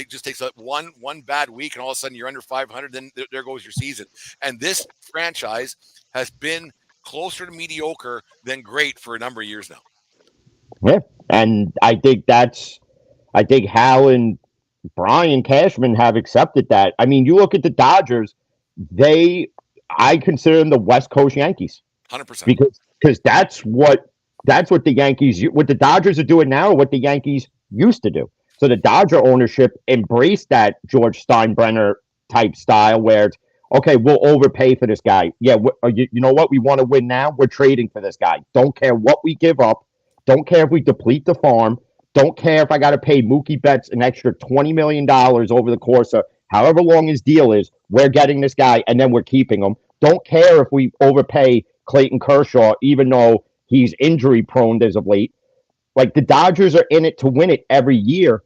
just takes one bad week, and all of a sudden you're under 500. Then there goes your season. And this franchise has been closer to mediocre than great for a number of years now. Yeah, and I think Hal and Brian Cashman have accepted that. I mean, you look at the Dodgers; I consider them the West Coast Yankees, 100%, because that's what the Yankees, what the Dodgers are doing now, what the Yankees used to do. So the Dodger ownership embraced that George Steinbrenner type style, where it's, okay, we'll overpay for this guy. Yeah, you know what? We want to win now. We're trading for this guy. Don't care what we give up. Don't care if we deplete the farm. Don't care if I got to pay Mookie Betts an extra $20 million over the course of however long his deal is. We're getting this guy, and then we're keeping him. Don't care if we overpay Clayton Kershaw, even though he's injury prone as of late. Like, the Dodgers are in it to win it every year.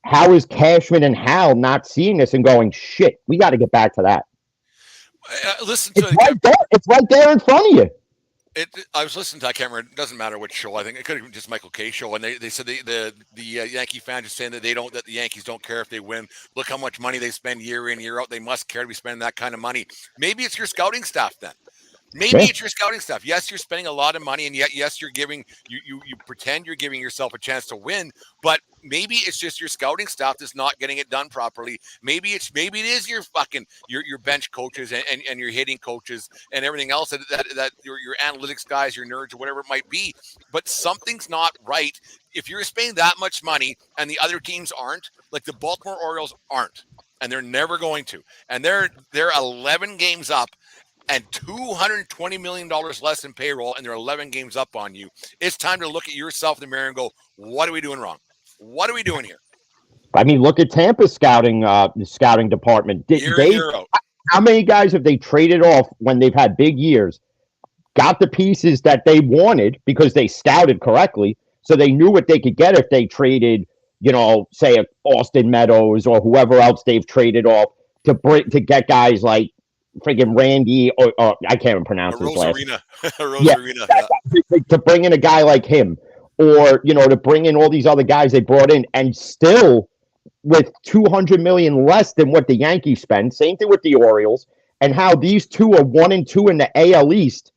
How is Cashman and Hal not seeing this and going, shit, we got to get back to that? Listen to it's right there in front of you. I was listening to, I can't remember, it doesn't matter which show. I think it could have been just Michael Kay show, and they said the Yankee fans are saying that the Yankees don't care if they win. Look how much money they spend year in, year out. They must care to be spending that kind of money. Maybe it's your scouting staff then. Maybe it's your scouting staff. Yes, you're spending a lot of money, and yet, yes, you're giving you pretend you're giving yourself a chance to win, but maybe it's just your scouting staff that's not getting it done properly. Maybe it is your fucking your bench coaches and your hitting coaches and everything else that your analytics guys, your nerds, or whatever it might be. But something's not right if you're spending that much money and the other teams aren't. Like the Baltimore Orioles aren't, and they're never going to, and they're 11 games up and $220 million less in payroll, and they're 11 games up on you. It's time to look at yourself in the mirror and go, what are we doing wrong? What are we doing here? I mean, look at Tampa's scouting department. Year out. How many guys have they traded off when they've had big years, got the pieces that they wanted because they scouted correctly, so they knew what they could get if they traded, say a Austin Meadows or whoever else they've traded off to get guys like freaking Randy, or I can't even pronounce his last name. Rosarina. To bring in a guy like him, or to bring in all these other guys they brought in, and still with $200 million less than what the Yankees spend. Same thing with the Orioles, and how these two are 1-2 in the AL East.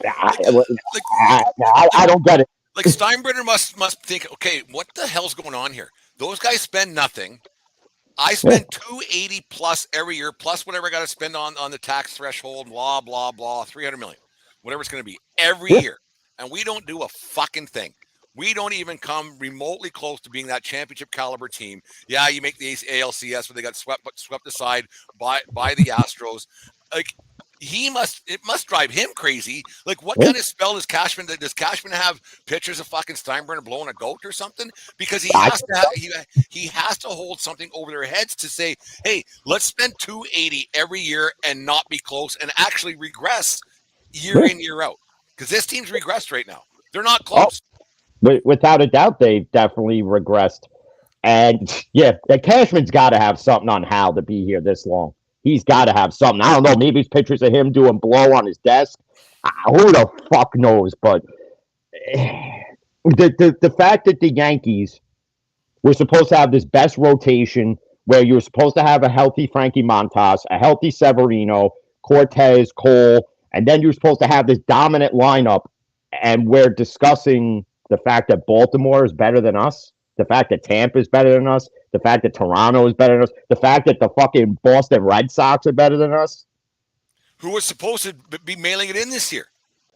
I don't get it. Like Steinbrenner must think, okay, what the hell's going on here? Those guys spend nothing. I spend $280 plus every year, plus whatever I got to spend on the tax threshold, blah, blah, blah, $300 million, whatever it's going to be every year. And we don't do a fucking thing. We don't even come remotely close to being that championship caliber team. Yeah, you make the ALCS where they got swept aside by the Astros. Like, it must drive him crazy. Like, what kind of spell does Cashman have pictures of fucking Steinbrenner blowing a goat or something? Because he has to hold something over their heads to say, hey, let's spend $280 every year and not be close and actually regress year in, year out. Because this team's regressed right now. They're not close. Without a doubt, they've definitely regressed. And Cashman's got to have something on Hal to be here this long. He's got to have something. I don't know. Maybe it's pictures of him doing blow on his desk. Who the fuck knows? But the fact that the Yankees were supposed to have this best rotation, where you were supposed to have a healthy Frankie Montas, a healthy Severino, Cortez, Cole, and then you're supposed to have this dominant lineup, and we're discussing the fact that Baltimore is better than us, the fact that Tampa is better than us, the fact that Toronto is better than us, the fact that the fucking Boston Red Sox are better than us. who was supposed to be mailing it in this year.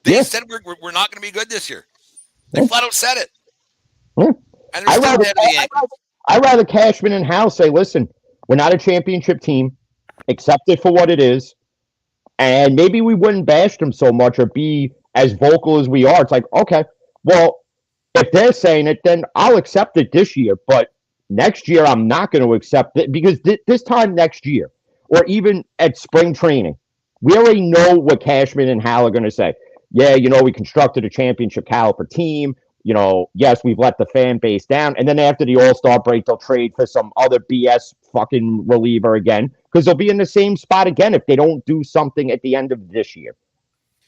They said we're not going to be good this year. They flat out said it. Yeah. And they're still ahead of the Yankees. I'd rather Cashman and Howe say, listen, we're not a championship team. Accept it for what it is. And maybe we wouldn't bash them so much or be as vocal as we are. It's like, okay, well, if they're saying it, then I'll accept it this year. But next year, I'm not going to accept it because this time next year, or even at spring training, we already know what Cashman and Hal are going to say. Yeah, we constructed a championship caliber team. Yes, we've let the fan base down. And then after the All-Star break, they'll trade for some other BS fucking reliever again because they'll be in the same spot again if they don't do something at the end of this year.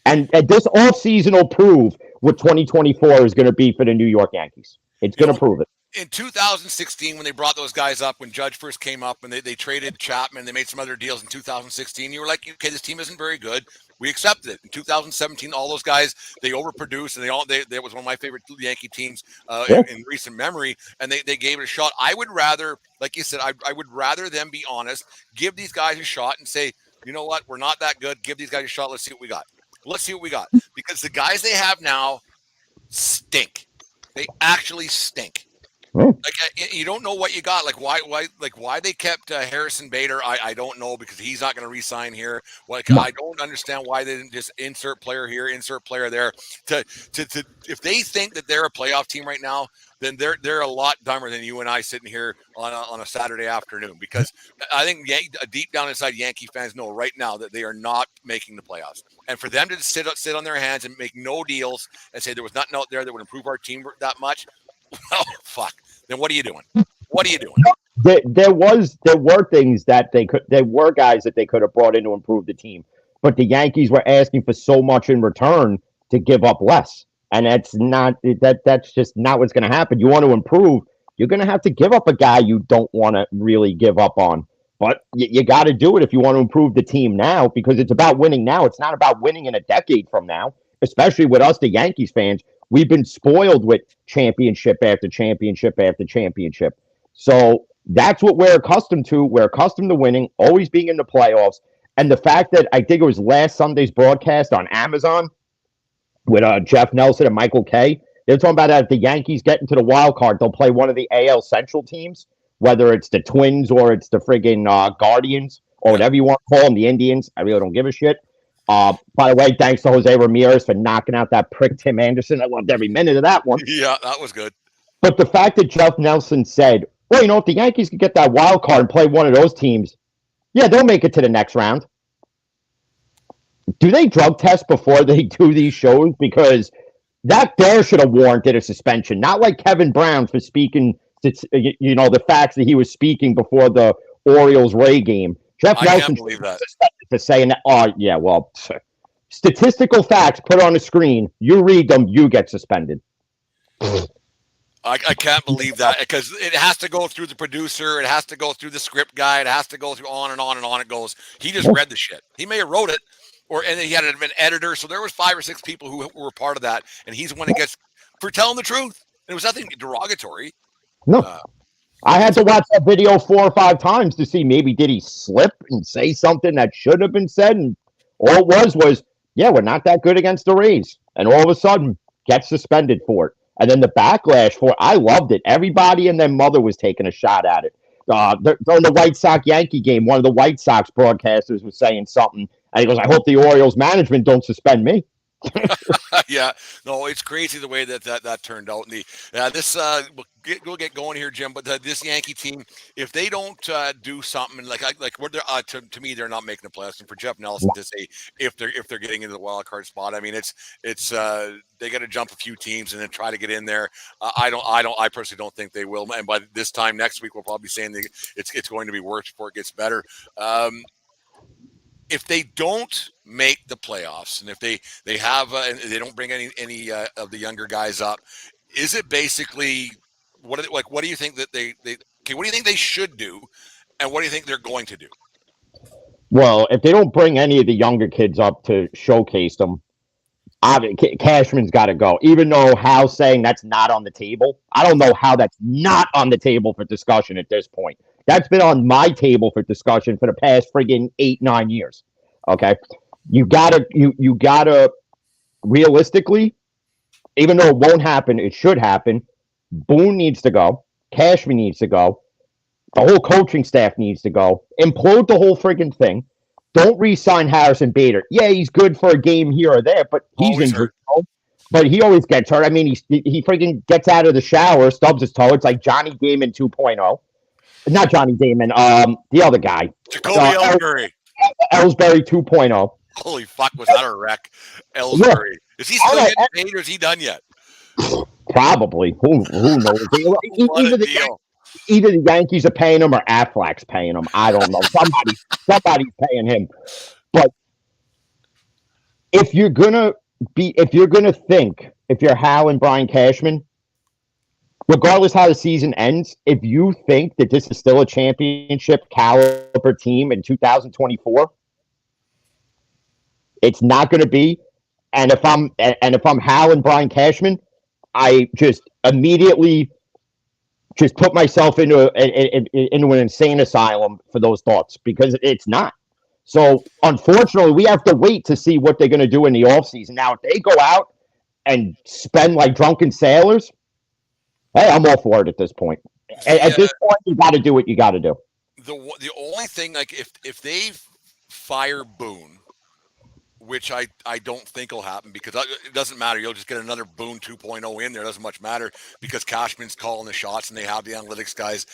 And this offseason will prove what 2024 is going to be for the New York Yankees. It's going to prove it. In 2016, when they brought those guys up, when Judge first came up and they traded Chapman, they made some other deals in 2016, you were like, okay, this team isn't very good. We accepted it. In 2017, all those guys, they overproduced, and they was one of my favorite Yankee teams in recent memory, and they gave it a shot. I would rather, like you said, I would rather them be honest, give these guys a shot and say, you know what, we're not that good. Give these guys a shot. Let's see what we got. Because the guys they have now stink. They actually stink. Like you don't know what you got. Like why they kept Harrison Bader? I don't know because he's not going to re-sign here. I don't understand why they didn't just insert player here, insert player there. To if they think that they're a playoff team right now, then they're a lot dumber than you and I sitting here on a Saturday afternoon. Because I think deep down inside, Yankee fans know right now that they are not making the playoffs. And for them to sit on their hands and make no deals and say there was nothing out there that would improve our team that much. Oh, fuck. Then what are you doing? There were things that there were guys that they could have brought in to improve the team, but the Yankees were asking for so much in return to give up less. And that's just not what's going to happen. You want to improve, you're going to have to give up a guy you don't want to really give up on. But you got to do it if you want to improve the team now, because it's about winning now. It's not about winning in a decade from now, especially with us, the Yankees fans. We've been spoiled with championship after championship after championship. So that's what we're accustomed to. We're accustomed to winning, always being in the playoffs. And the fact that I think it was last Sunday's broadcast on Amazon with Jeff Nelson and Michael Kay, they're talking about that if the Yankees get into the wild card, they'll play one of the AL Central teams, whether it's the Twins or it's the friggin' Guardians or whatever you want to call them, the Indians. I really don't give a shit. By the way, thanks to Jose Ramirez for knocking out that prick Tim Anderson. I loved every minute of that one. Yeah, that was good. But the fact that Jeff Nelson said, well, if the Yankees could get that wild card and play one of those teams, yeah, they'll make it to the next round. Do they drug test before they do these shows? Because that there should have warranted a suspension. Not like Kevin Brown for speaking, the facts that he was speaking before the Orioles-Ray game. Jeff Nelson for saying that. Oh, yeah, well, statistical facts put on the screen. You read them, you get suspended. I can't believe that because it has to go through the producer. It has to go through the script guy. It has to go through on and on and on it goes. He just read the shit. He may have wrote it, and then he had an editor. So there was 5 or 6 people who were part of that, and he's the one that gets for telling the truth. It was nothing derogatory. No. I had to watch that video 4 or 5 times to see maybe did he slip and say something that should have been said. And all it was, yeah, we're not that good against the Rays. And all of a sudden, get suspended for it. And then the backlash for it, I loved it. Everybody and their mother was taking a shot at it. During the White Sox-Yankee game, one of the White Sox broadcasters was saying something. And he goes, I hope the Orioles management don't suspend me. Yeah, no, it's crazy the way that turned out. And we'll get going here, Jim. But this Yankee team, if they don't do something like to me, they're not making the playoffs. And for Jeff Nelson to say if they're getting into the wild card spot, I mean, it's they got to jump a few teams and then try to get in there. I personally don't think they will. And by this time next week, we'll probably be saying it's going to be worse before it gets better. If they don't make the playoffs, and if they have and they don't bring any of the younger guys up, is it basically what do you think that what do you think they should do, and what do you think they're going to do? Well, if they don't bring any of the younger kids up to showcase them, Cashman's got to go. Even though Hal's saying that's not on the table, I don't know how that's not on the table for discussion at this point. That's been on my table for discussion for the past friggin' 8-9 years. Okay. You gotta realistically, even though it won't happen, it should happen. Boone needs to go. Cashman needs to go. The whole coaching staff needs to go. Implode the whole friggin' thing. Don't re-sign Harrison Bader. Yeah, he's good for a game here or there, but he's Always injured. hurt. But he always gets hurt. I mean, he freaking gets out of the shower, stubs his toe. It's like Johnny Damon 2.0. Not Johnny Damon. The other guy. Jacoby Ellsbury. Ellsbury 2.0. Holy fuck, was that a wreck? Ellsbury. Is he still getting paid or is he done yet? Probably. Who knows? Either the Yankees are paying him or Affleck's paying him. I don't know. Somebody's paying him. But if you're gonna think, if you're Hal and Brian Cashman, regardless how the season ends, if you think that this is still a championship caliber team in 2024, it's not going to be. And if I'm Hal and Brian Cashman, I just immediately just put myself into an insane asylum for those thoughts, because it's not. So unfortunately, we have to wait to see what they're going to do in the offseason. Now, if they go out and spend like drunken sailors, hey, I'm all for it at this point. At this point, you got to do what you got to do. The only thing, like, if they fire Boone, which I don't think will happen, because it doesn't matter. You'll just get another Boone 2.0 in there. It doesn't much matter because Cashman's calling the shots and they have the analytics guys.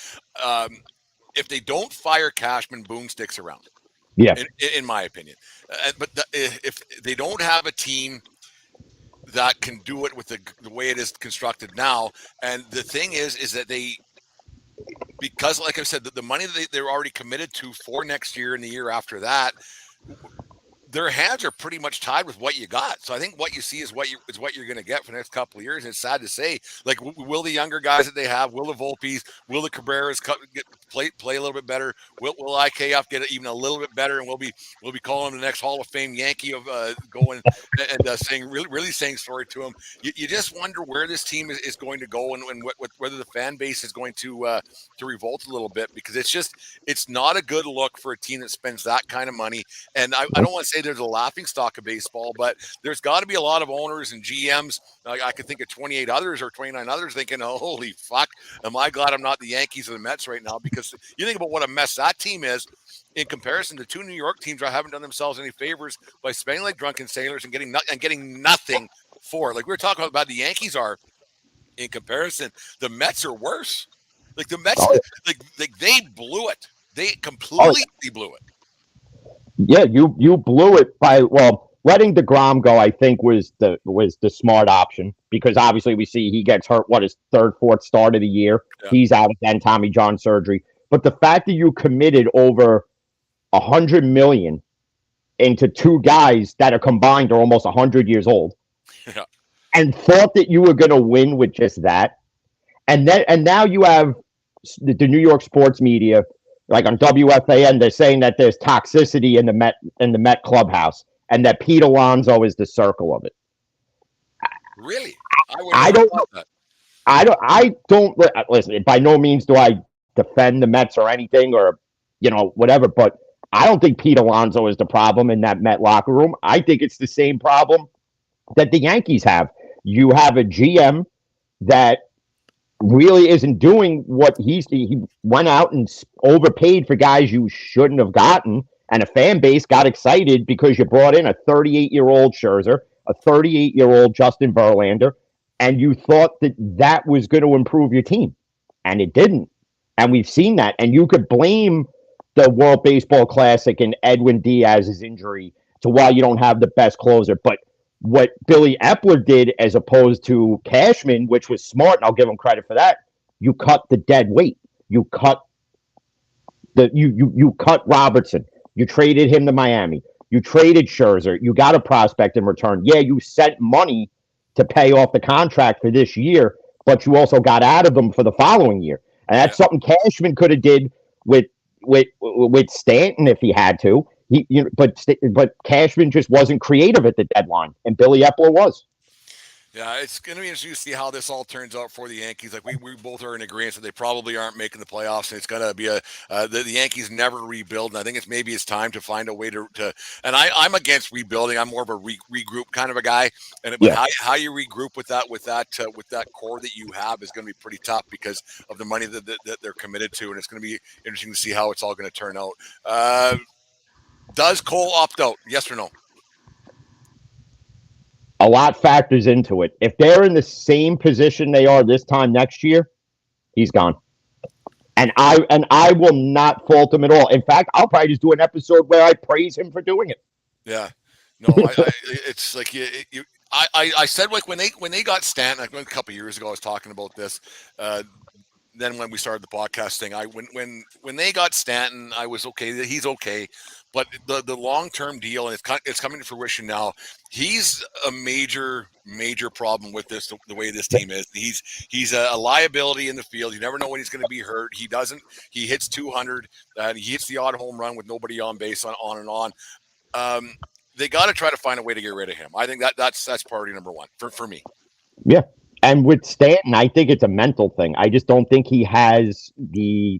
If they don't fire Cashman, Boone sticks around. Yeah, in my opinion. But if they don't have a team that can do it with the way it is constructed now, and the thing is that because like I said, the money that they're already committed to for next year and the year after that, their hands are pretty much tied with what you got. So I think what you see is what you're going to get for the next couple of years. And it's sad to say, like, will the younger guys that they have, will the Volpes, will the Cabreras play a little bit better? Will IKF get even a little bit better? And we'll be calling him the next Hall of Fame Yankee of going and saying really saying sorry to him. You just wonder where this team is going to go and whether the fan base is going to revolt a little bit, because it's not a good look for a team that spends that kind of money. And I don't want to say there's a laughing stock of baseball, but there's got to be a lot of owners and GMs. I could think of 28 others or 29 others thinking, oh, holy fuck, am I glad I'm not the Yankees or the Mets right now? Because you think about what a mess that team is in comparison to two New York teams that haven't done themselves any favors by spending like drunken sailors and getting nothing for it. Like we were talking about how bad the Yankees are in comparison. The Mets are worse. Like the Mets, like they blew it. They completely blew it. Yeah, you blew it by letting DeGrom go. I think was the smart option, because obviously we see he gets hurt. His third, fourth start of the year? Yeah. He's out again, Tommy John surgery. But the fact that you committed over $100 million into two guys that are combined are almost 100 years old, yeah, and thought that you were going to win with just that, and now you have the New York sports media. Like on WFAN, they're saying that there's toxicity in the Met clubhouse, and that Pete Alonso is the circle of it. Really? I don't listen. By no means do I defend the Mets or anything, or whatever. But I don't think Pete Alonso is the problem in that Met locker room. I think it's the same problem that the Yankees have. You have a GM that really isn't doing what he went out and overpaid for guys you shouldn't have gotten, and a fan base got excited because you brought in a 38-year-old Scherzer, a 38-year-old Justin Verlander, and you thought that was going to improve your team, and it didn't. And we've seen that. And you could blame the World Baseball Classic and Edwin Diaz's injury to why you don't have the best closer, but what Billy Epler did, as opposed to Cashman, which was smart, and I'll give him credit for that, you cut the dead weight. You cut you cut Robertson. You traded him to Miami. You traded Scherzer. You got a prospect in return. Yeah, you sent money to pay off the contract for this year, but you also got out of him for the following year. And that's something Cashman could have did with Stanton if he had to. But Cashman just wasn't creative at the deadline, and Billy Epler was. Yeah, it's going to be interesting to see how this all turns out for the Yankees. Like we both are in agreement that they probably aren't making the playoffs, and it's going to be the Yankees never rebuild. And I think it's time to find a way to. And I'm against rebuilding. I'm more of a regroup kind of a guy. But how you regroup with that core that you have is going to be pretty tough because of the money that they're committed to, and it's going to be interesting to see how it's all going to turn out. Does Cole opt out? Yes or no? A lot factors into it. If they're in the same position they are this time next year, he's gone. And I will not fault him at all. In fact, I'll probably just do an episode where I praise him for doing it. Yeah. No, it's like I said, like when they got Stanton, like a couple of years ago, I was talking about this. Then when we started the podcast thing, when they got Stanton, I was okay. He's okay, but the long term deal, and it's coming to fruition now. He's a major problem with this. The way this team is, he's a liability in the field. You never know when he's going to be hurt. He hits 200, and he hits the odd home run with nobody on base, on and on. They got to try to find a way to get rid of him. I think that's priority number one for me. Yeah. And with Stanton, I think it's a mental thing. I just don't think he has the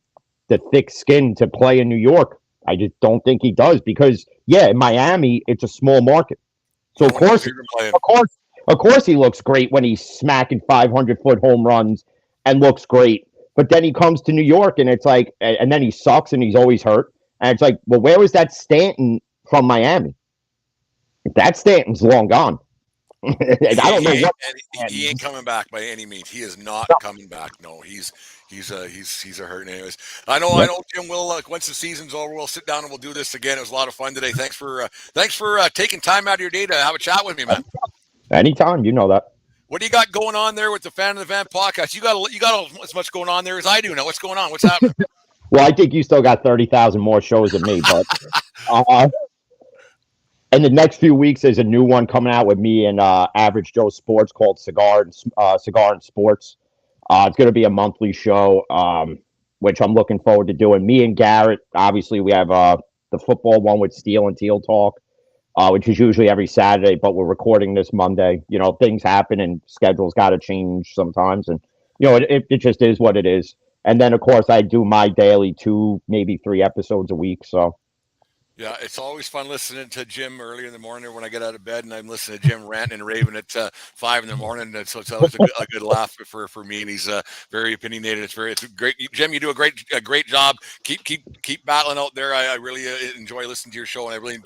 thick skin to play in New York. I just don't think he does because, in Miami, it's a small market. So, of course he looks great when he's smacking 500-foot home runs and looks great. But then he comes to New York, and it's like, and then he sucks, and he's always hurt. And it's like, well, where was that Stanton from Miami? That Stanton's long gone. I don't know what he ain't coming back by any means. He is not coming back. No, he's a hurt. Anyways, I know Jim will. Once the season's over, we'll sit down and we'll do this again. It was a lot of fun today. Thanks for taking time out of your day to have a chat with me, man. Anytime, you know that. What do you got going on there with the Fan of the Van podcast? You got as much going on there as I do now. What's going on? What's happening? Well, I think you still got 30,000 more shows than me, but. In the next few weeks, there's a new one coming out with me and Average Joe Sports called Cigar and Sports. It's going to be a monthly show, which I'm looking forward to doing. Me and Garrett, obviously, we have the football one with Steel and Teal Talk, which is usually every Saturday, but we're recording this Monday. You know, things happen and schedules got to change sometimes. And, you know, it just is what it is. And then, of course, I do my daily 2, maybe 3 episodes a week, so. Yeah, it's always fun listening to Jim early in the morning when I get out of bed, and I'm listening to Jim ranting and raving at 5 in the morning. And so it's always a good laugh for me. And he's very opinionated. It's great, Jim. You do a great job. Keep battling out there. I really enjoy listening to your show, and I really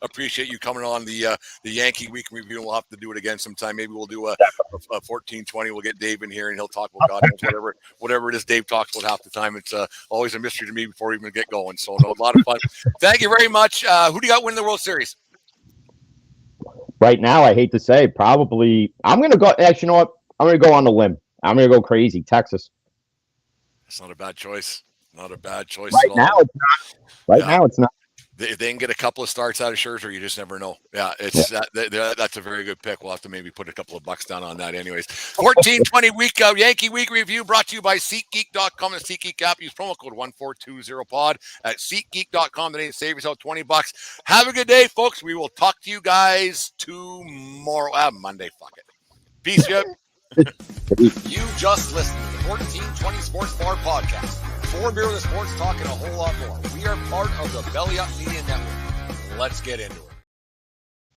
appreciate you coming on the Yankee Week review. And we'll have to do it again sometime. Maybe we'll do a 1420. We'll get Dave in here, and he'll talk about God knows whatever it is Dave talks about half the time. It's always a mystery to me before we even get going. So no, a lot of fun. Thank you very much. Who do you got winning the World Series? Right now, I hate to say, probably I'm going to go. Actually, you know what? I'm going to go on the limb. I'm going to go crazy. Texas. That's not a bad choice. Not a bad choice. Right now, it's not. Now, it's not. If they can get a couple of starts out of Scherzer, you just never know. Yeah, that's a very good pick. We'll have to maybe put a couple of bucks down on that anyways. 1420 week Yankee Week review brought to you by SeatGeek.com and SeatGeek app. Use promo code 1420pod at SeatGeek.com today to save yourself $20. Have a good day, folks. We will talk to you guys tomorrow. Monday. Fuck it. Peace, yo. You just listened to the 1420 Sports Bar Podcast. 4 beer with the sports talking a whole lot more. We are part of the Belly Up Media Network. Let's get into it.